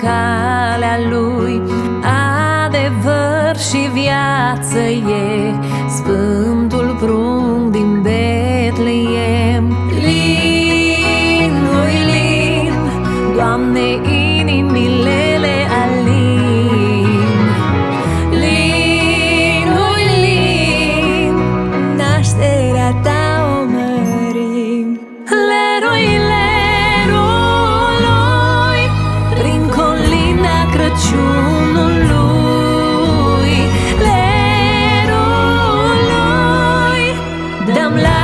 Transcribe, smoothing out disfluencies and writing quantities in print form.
calea lui, adevăr și viață e Sfântul prunc din Betleem. Lin, ui lin, Doamne, inimile le alin. Lin, ui lin, nașterea ta o mărim. Leroi, leroi, prin colina Crăciunului, leroi, dăm la